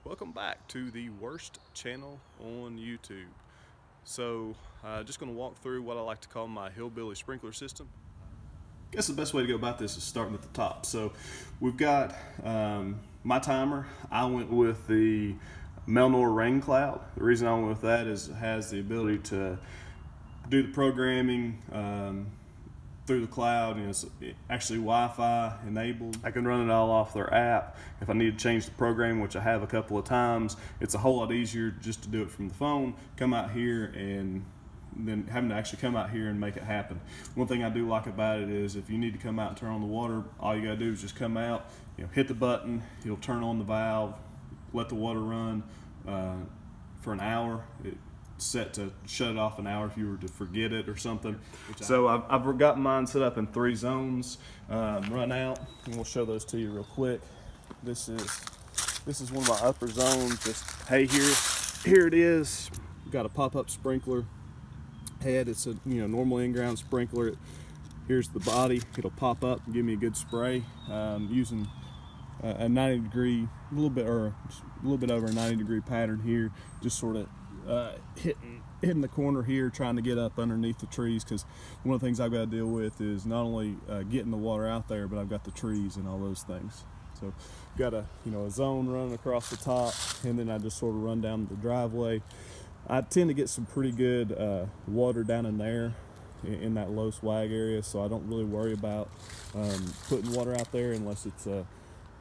Welcome back to the worst channel on YouTube. So just going to walk through what I like to call my hillbilly sprinkler system. I guess the best way to go about this is starting at the top. So we've got my timer. I went with the Melnor Rain Cloud. The reason I went with that is it has the ability to do the programming through the cloud, and it's actually Wi-Fi enabled. I can run it all off their app. If I need to change the program, which I have a couple of times, it's a whole lot easier just to do it from the phone, come out here, and then having to actually come out here and make it happen. One thing I do like about it is if you need to come out and turn on the water, all you gotta do is just come out, hit the button, it'll turn on the valve, let the water run for an hour. It's set to shut it off an hour if you were to forget it or something. So I've got mine set up in 3 zones. Run out, and we'll show those to you real quick. This is one of my upper zones. Just hey, here it is. Got a pop-up sprinkler head. It's a normal in-ground sprinkler. Here's the body. It'll pop up and give me a good spray. Using a 90-degree, a little bit over a 90-degree pattern here, just sort of hitting the corner here, trying to get up underneath the trees, because one of the things I've got to deal with is not only getting the water out there, but I've got the trees and all those things. So got a zone running across the top, and then I just sort of run down the driveway. I tend to get some pretty good water down in there in that low swag area, so I don't really worry about putting water out there unless it's a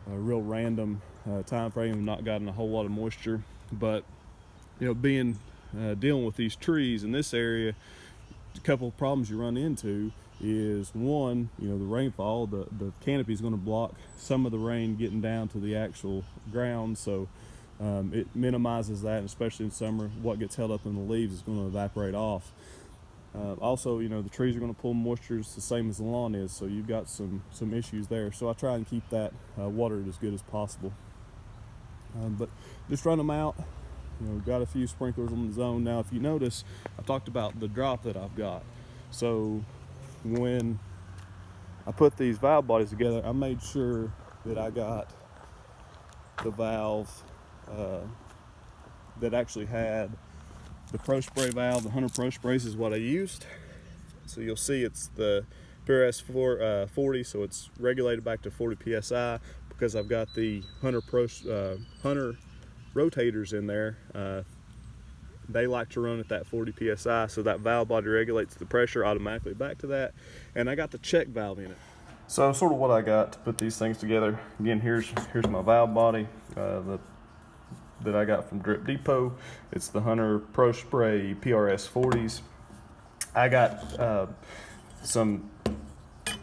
real random time frame and not gotten a whole lot of moisture. But dealing with these trees in this area, a couple of problems you run into is, one, the rainfall, the canopy is going to block some of the rain getting down to the actual ground, so it minimizes that, and especially in summer, what gets held up in the leaves is going to evaporate off. Also, the trees are going to pull moisture just the same as the lawn is, so you've got some issues there. So I try and keep that watered as good as possible. But just run them out. Got a few sprinklers on the zone. Now, if you notice, I talked about the drop that I've got. So when I put these valve bodies together, I made sure that I got the valve that actually had the Pro Spray valve. The Hunter Pro Sprays is what I used. So you'll see it's the PureS 40, so it's regulated back to 40 psi because I've got the Hunter rotators in there. They like to run at that 40 psi, so that valve body regulates the pressure automatically back to that. And I got the check valve in it. So sort of what I got to put these things together. Again, here's my valve body that I got from Drip Depot. It's the Hunter Pro Spray PRS 40s. I got some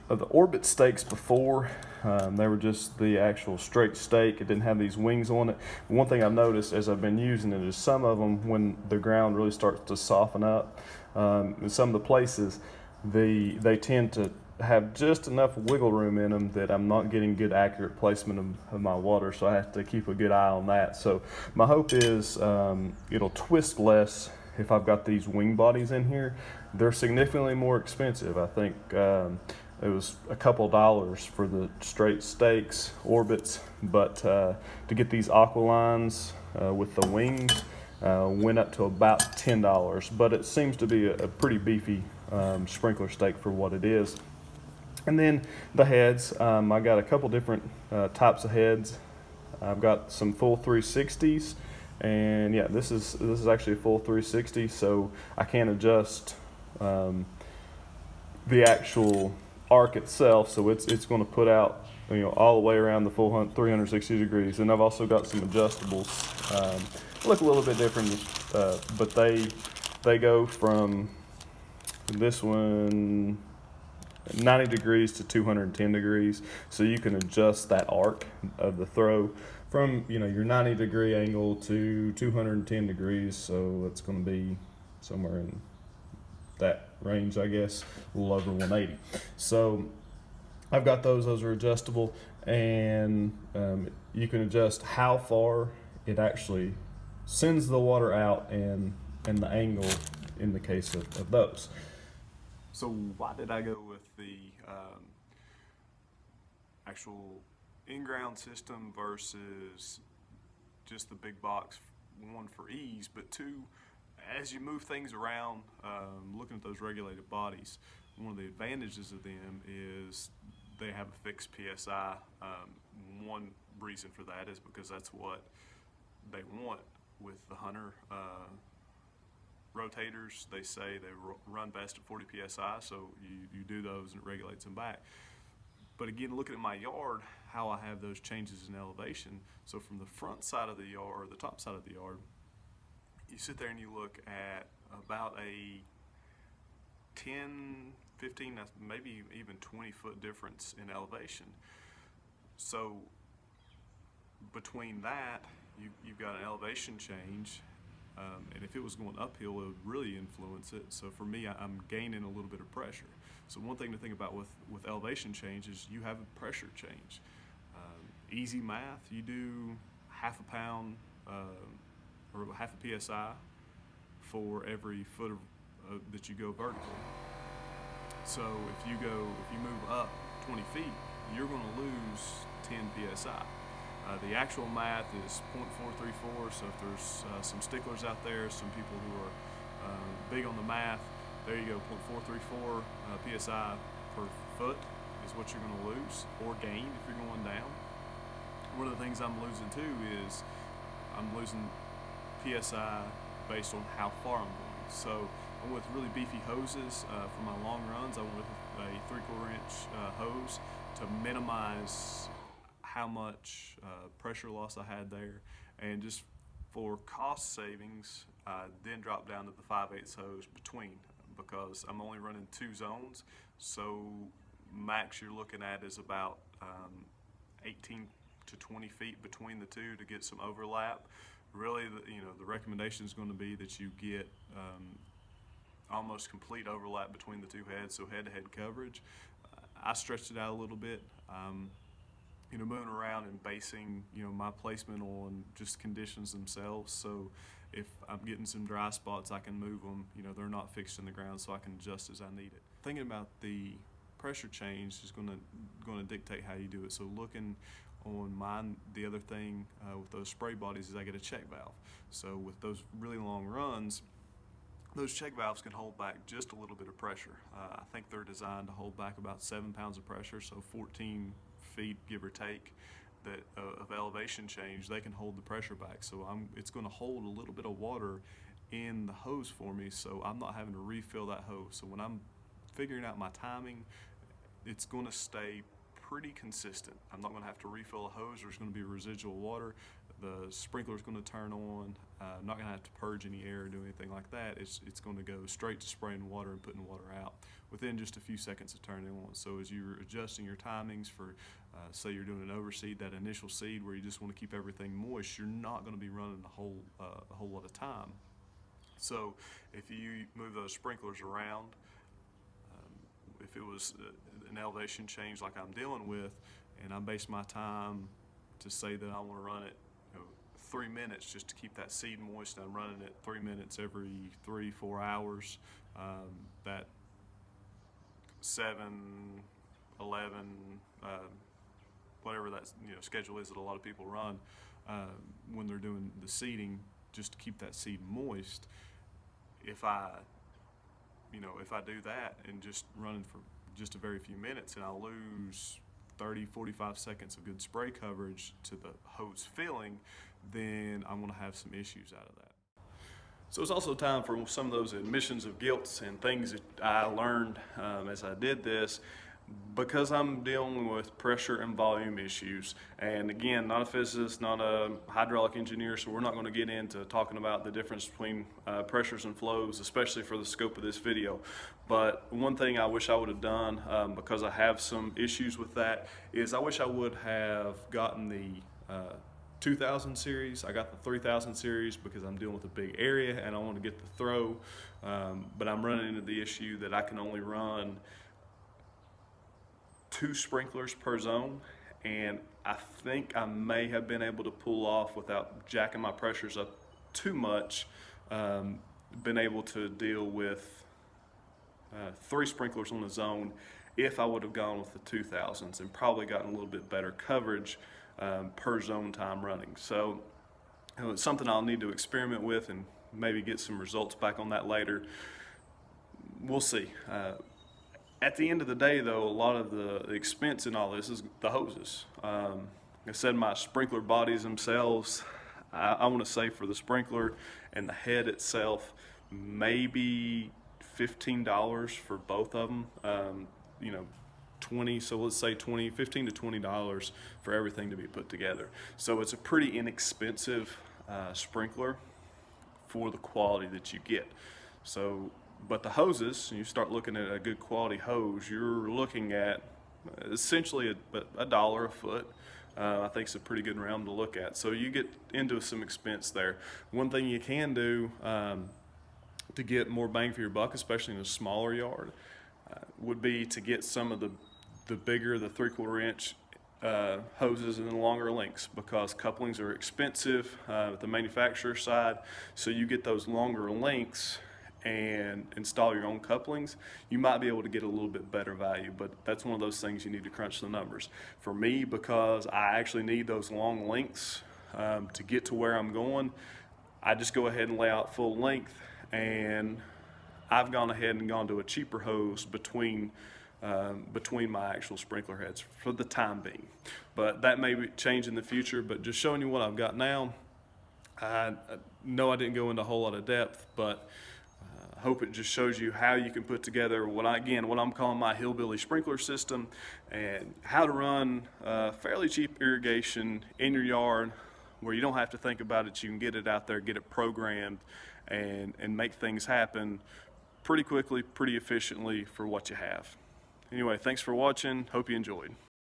of the Orbit stakes before. They were just the actual straight stake. It didn't have these wings on it. One thing I've noticed as I've been using it is some of them, when the ground really starts to soften up, in some of the places, they tend to have just enough wiggle room in them that I'm not getting good accurate placement of my water, so I have to keep a good eye on that. So my hope is it'll twist less if I've got these wing bodies in here. They're significantly more expensive. I think it was a couple dollars for the straight stakes, Orbits, but to get these Aqualines with the wings went up to about $10, but it seems to be a pretty beefy sprinkler stake for what it is. And then the heads, I got a couple different types of heads. I've got some full 360s, and yeah, this is actually a full 360, so I can adjust the actual arc itself, so it's going to put out all the way around the full 360 degrees. And I've also got some adjustables. Look a little bit different, but they go from this one 90 degrees to 210 degrees, so you can adjust that arc of the throw from your 90 degree angle to 210 degrees, so it's going to be somewhere in that range, I guess, a little over 180. So I've got those are adjustable, and you can adjust how far it actually sends the water out and the angle in the case of those. So why did I go with the actual in-ground system versus just the big box, one for ease, but two, as you move things around, looking at those regulated bodies, one of the advantages of them is they have a fixed PSI. One reason for that is because that's what they want with the Hunter rotators. They say they run best at 40 PSI, so you do those and it regulates them back. But again, looking at my yard, how I have those changes in elevation. So from the front side of the yard, or the top side of the yard, you sit there and you look at about a 10, 15, maybe even 20-foot difference in elevation. So between that, you've got an elevation change, and if it was going uphill, it would really influence it. So for me, I'm gaining a little bit of pressure. So one thing to think about with elevation change is you have a pressure change. Easy math, you do half a pound or half a PSI for every foot that you go vertical. So if you move up 20 feet, you're going to lose 10 PSI. The actual math is 0.434, so if there's some sticklers out there, some people who are big on the math, there you go, 0.434 PSI per foot is what you're going to lose or gain if you're going down. One of the things I'm losing too is I'm losing PSI based on how far I'm going. So I went with really beefy hoses for my long runs. I went with a 3/4 inch hose to minimize how much pressure loss I had there, and just for cost savings, I then dropped down to the 5/8 hose between, because I'm only running 2 zones. So max you're looking at is about 18 to 20 feet between the two to get some overlap. Really, the recommendation is going to be that you get almost complete overlap between the two heads, so head-to-head coverage. I stretched it out a little bit. Moving around and basing, my placement on just conditions themselves. So if I'm getting some dry spots, I can move them. They're not fixed in the ground, so I can adjust as I need it. Thinking about the pressure change is going to dictate how you do it. So looking on mine, the other thing with those spray bodies is I get a check valve. So with those really long runs, those check valves can hold back just a little bit of pressure. I think they're designed to hold back about 7 pounds of pressure, so 14 feet, give or take, that of elevation change, they can hold the pressure back. So it's going to hold a little bit of water in the hose for me, so I'm not having to refill that hose. So when I'm figuring out my timing, it's going to stay pretty consistent. I'm not going to have to refill a hose. There's going to be residual water. The sprinkler is going to turn on. I'm not going to have to purge any air or do anything like that. It's going to go straight to spraying water and putting water out within just a few seconds of turning on. So as you're adjusting your timings for, say you're doing an overseed, that initial seed where you just want to keep everything moist, you're not going to be running a whole lot of time. So if you move those sprinklers around, if it was an elevation change like I'm dealing with, and I base my time to say that I want to run it 3 minutes just to keep that seed moist, I'm running it 3 minutes every 3-4 hours. That 7, 11, whatever that schedule is that a lot of people run when they're doing the seeding, just to keep that seed moist. If I do that and just running for just a very few minutes, and I'll lose 30-45 seconds of good spray coverage to the hose filling, then I'm going to have some issues out of that. So it's also time for some of those admissions of guilt and things that I learned as I did this, because I'm dealing with pressure and volume issues. And again, not a physicist, not a hydraulic engineer, so we're not going to get into talking about the difference between pressures and flows, especially for the scope of this video. But one thing I wish I would have done, because I have some issues with that, is I wish I would have gotten the 2000 series. I got the 3000 series because I'm dealing with a big area and I want to get the throw, but I'm running into the issue that I can only run 2 sprinklers per zone, and I think I may have been able to pull off, without jacking my pressures up too much, been able to deal with 3 sprinklers on the zone if I would have gone with the 2000s, and probably gotten a little bit better coverage per zone time running. So It's something I'll need to experiment with and maybe get some results back on that later. We'll see. At the end of the day, though, a lot of the expense in all this is the hoses. Like I said, my sprinkler bodies themselves, I want to say for the sprinkler and the head itself, maybe $15 for both of them. You know, 20, so let's say 15 to $20 for everything to be put together. So it's a pretty inexpensive sprinkler for the quality that you get. So, but the hoses, you start looking at a good quality hose, you're looking at essentially a dollar a foot. I think it's a pretty good round to look at. So you get into some expense there. One thing you can do to get more bang for your buck, especially in a smaller yard, would be to get some of the bigger, the 3/4 inch hoses and the longer lengths, because couplings are expensive at the manufacturer side. So you get those longer lengths and install your own couplings, you might be able to get a little bit better value, but that's one of those things you need to crunch the numbers. For me, because I actually need those long lengths to get to where I'm going, I just go ahead and lay out full length, and I've gone ahead and gone to a cheaper hose between my actual sprinkler heads for the time being. But that may change in the future, but just showing you what I've got now. I know I didn't go into a whole lot of depth, but I hope it just shows you how you can put together what I'm calling my hillbilly sprinkler system, and how to run fairly cheap irrigation in your yard where you don't have to think about it. You can get it out there, get it programmed, and make things happen pretty quickly, pretty efficiently for what you have. Anyway, thanks for watching. Hope you enjoyed.